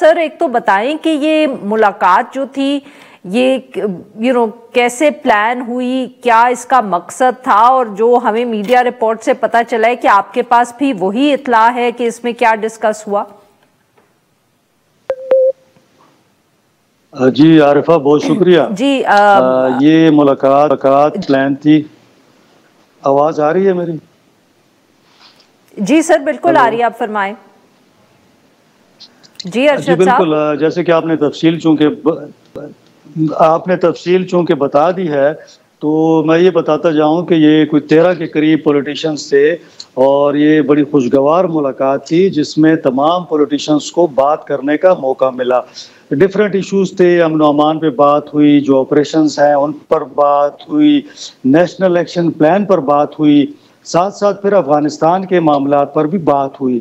Sir एक तो बताएं कि ये मुलाकात जो थी ये कैसे प्लान हुई, क्या इसका मकसद था, और जो हमें मीडिया रिपोर्ट से पता चला है कि आपके पास भी वही इत्तला है कि इसमें क्या डिस्कस हुआ? जी आरिफा, बहुत शुक्रिया जी। ये मुलाकात प्लान थी। आवाज आ रही है मेरी? जी सर बिल्कुल आ रही है, आप फरमाएं। जी अरशद बिल्कुल। जैसे कि आपने तफसील चूंकि बता दी है, तो मैं ये बताता जाऊं कि ये कोई 13 के करीब पॉलिटिशियंस थे और ये बड़ी खुशगवार मुलाकात थी जिसमें तमाम पॉलिटिशियंस को बात करने का मौका मिला। डिफरेंट इश्यूज थे, अमन अमान पे बात हुई, जो ऑपरेशंस हैं उन पर बात हुई, नेशनल एक्शन प्लान पर बात हुई, साथ साथ फिर अफगानिस्तान के मामला पर भी बात हुई।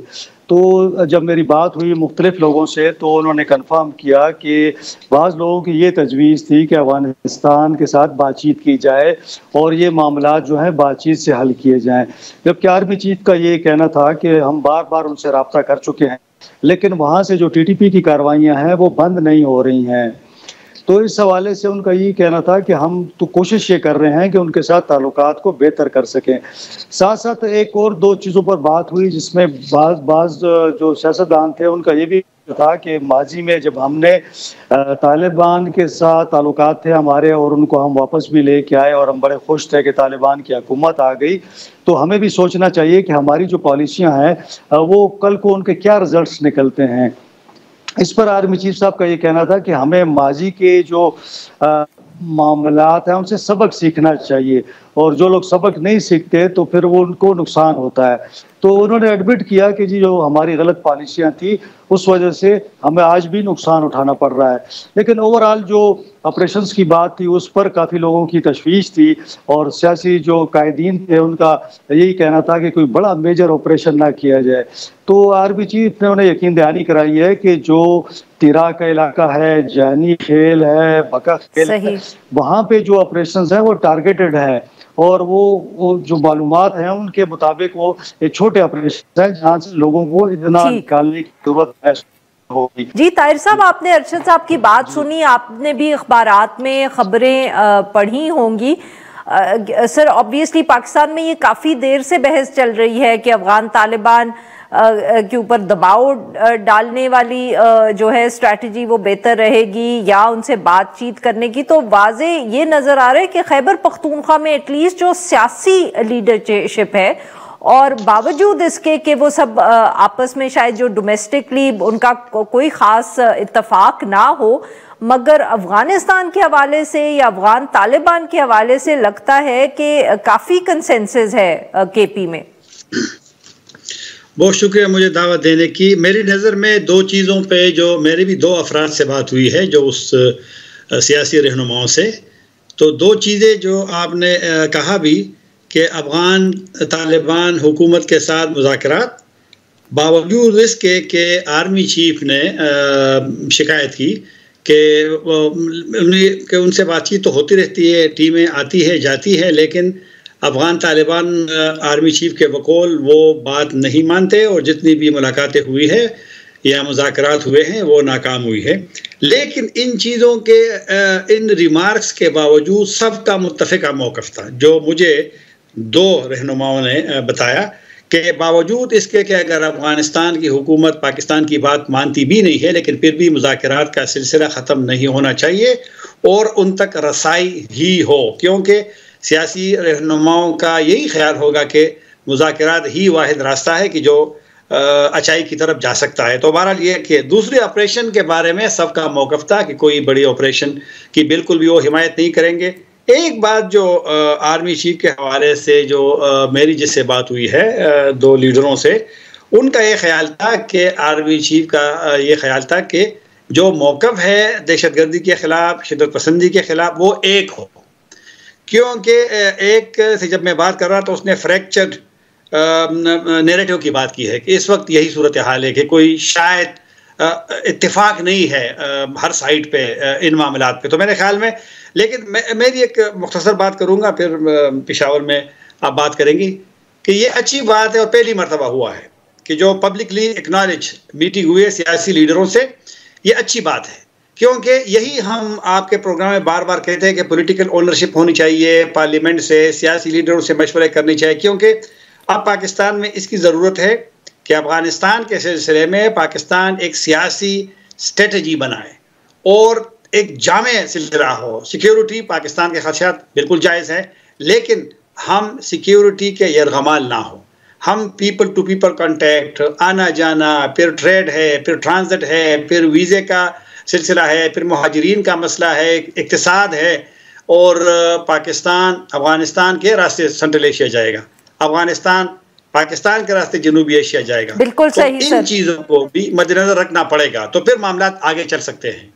तो जब मेरी बात हुई मुख्तलिफ लोगों से, तो उन्होंने कन्फर्म किया कि बाज़ लोगों की ये तजवीज़ थी कि अफगानिस्तान के साथ बातचीत की जाए और ये मामला जो है बातचीत से हल किए जाएं, जबकि आर्मी चीफ का ये कहना था कि हम बार बार उनसे रब्ता कर चुके हैं लेकिन वहाँ से जो TTP की कार्रवाइयाँ हैं वो बंद नहीं हो रही हैं। तो इस हवाले से उनका ये कहना था कि हम तो कोशिश ये कर रहे हैं कि उनके साथ ताल्लुकात को बेहतर कर सकें। साथ साथ एक और दो चीज़ों पर बात हुई जिसमें बाज़ जो सियासतदान थे उनका ये भी था कि माजी में जब हमने तालिबान के साथ ताल्लुकात थे हमारे और उनको हम वापस भी लेके आए और हम बड़े खुश थे कि तालिबान की हुकूमत आ गई, तो हमें भी सोचना चाहिए कि हमारी जो पॉलिसियाँ हैं वो कल को उनके क्या रिजल्ट्स निकलते हैं। इस पर आर्मी चीफ साहब का ये कहना था कि हमें माजी के जो मामलात हैं उनसे सबक सीखना चाहिए और जो लोग सबक नहीं सीखते तो फिर वो उनको नुकसान होता है। तो उन्होंने एडमिट किया कि जी जो हमारी गलत पॉलिसियाँ थी उस वजह से हमें आज भी नुकसान उठाना पड़ रहा है। लेकिन ओवरऑल जो ऑपरेशंस की बात थी उस पर काफ़ी लोगों की तशवीश थी और सियासी जो कायदीन थे उनका यही कहना था कि कोई बड़ा मेजर ऑपरेशन ना किया जाए। तो आर्मी चीफ ने उन्हें यकीन दहानी कराई है कि जो तिरा का इलाका है, जानी खेल है, बका खेल है, वहाँ पे जो ऑपरेशंस हैं वो टारगेटेड है और वो जो मालूमात हैं उनके मुताबिक वो एक छोटे ऑपरेशन है जहाँ से लोगों को इतना निकालने की जरूरत है। जी ताहिर साहब, आपने अरशद साहब की बात सुनी, आपने भी अखबारात में खबरें पढ़ी होंगी। सर ऑब्वियसली पाकिस्तान में ये काफ़ी देर से बहस चल रही है कि अफगान तालिबान के ऊपर दबाव डालने वाली जो है स्ट्रैटेजी वो बेहतर रहेगी या उनसे बातचीत करने की। तो वाजे ये नज़र आ रहा है कि खैबर पख्तूनख्वा में एटलीस्ट जो सियासी लीडरशिप है और बावजूद इसके कि वो सब आपस में शायद जो डोमेस्टिकली उनका कोई ख़ास इत्तफाक ना हो, मगर अफगानिस्तान के हवाले से या अफगान तालिबान के हवाले से लगता है कि काफ़ी कंसेंसस है KP में। बहुत शुक्रिया मुझे दावत देने की। मेरी नज़र में दो चीज़ों पे जो मेरी भी दो अफराद से बात हुई है जो उस सियासी रहनुमाओं से, तो दो चीज़ें जो आपने कहा भी कि अफ़गान तालिबान हुकूमत के साथ मुज़ाकरात, बावजूद इसके कि आर्मी चीफ ने शिकायत की कि उनसे बातचीत तो होती रहती है, टीमें आती है जाती है, लेकिन अफ़गान तालिबान आर्मी चीफ के वकोल वो बात नहीं मानते और जितनी भी मुलाकातें हुई है या मुज़ाकरात हुए हैं वो नाकाम हुई है। लेकिन इन चीज़ों के इन रिमार्क्स के बावजूद सबका मुत्तफ़िका मौक़िफ़ था जो मुझे दो रहनुमाओं ने बताया कि बावजूद इसके कि अगर अफ़गानिस्तान की हुकूमत पाकिस्तान की बात मानती भी नहीं है लेकिन फिर भी मुज़ाकरात का सिलसिला ख़त्म नहीं होना चाहिए और उन तक रसाई ही हो, क्योंकि सियासी रहनुमाओं का यही ख्याल होगा कि मुज़ाकरात ही वाहिद रास्ता है कि जो अच्छाई की तरफ जा सकता है। तो बहरहाल ये कि दूसरे ऑपरेशन के बारे में सबका मौक़िफ़ था कि कोई बड़ी ऑपरेशन की बिल्कुल भी वो हिमायत नहीं करेंगे। एक बात जो आर्मी चीफ के हवाले से जो मेरी जिससे बात हुई है दो लीडरों से, उनका ये ख्याल था कि आर्मी चीफ का ये ख्याल था कि जो मौक़िफ़ है दहशतगर्दी के ख़िलाफ़, शिद्दत पसंदी के ख़िलाफ़, वो एक हो। क्योंकि एक से जब मैं बात कर रहा था उसने फ्रैक्चर्ड नैरेटिव की बात की है कि इस वक्त यही सूरत हाल है कि कोई शायद इत्तेफाक नहीं है हर साइड पे इन मामलात पे। तो मेरे ख्याल में, लेकिन मेरी एक मुख्तसर बात करूँगा फिर पेशावर में आप बात करेंगी कि ये अच्छी बात है और पहली मरतबा हुआ है कि जो पब्लिकली एक्नॉलेज मीटिंग हुई है सियासी लीडरों से ये अच्छी बात है, क्योंकि यही हम आपके प्रोग्राम में बार बार कहते हैं कि पॉलिटिकल ओनरशिप होनी चाहिए, पार्लियामेंट से, सियासी लीडरों से मशवरे करनी चाहिए, क्योंकि अब पाकिस्तान में इसकी ज़रूरत है कि अफ़गानिस्तान के सिलसिले में पाकिस्तान एक सियासी स्ट्रेटजी बनाए और एक जामे सिलसिला हो। सिक्योरिटी पाकिस्तान के खदशात बिल्कुल जायज़ है, लेकिन हम सिक्योरिटी के यरगमाल ना हो। हम पीपल टू पीपल कांटेक्ट, आना जाना, फिर ट्रेड है, फिर ट्रांजिट है, फिर वीज़े का सिलसिला है, फिर मुहाजिरीन का मसला है, इक़्तिसाद है, और पाकिस्तान अफ़गानिस्तान के रास्ते सेंट्रल एशिया जाएगा, अफ़गानिस्तान पाकिस्तान के रास्ते जनूबी एशिया जाएगा। बिल्कुल सही तो सर। इन चीज़ों को भी मद्देनजर रखना पड़ेगा, तो फिर मामला आगे चल सकते हैं।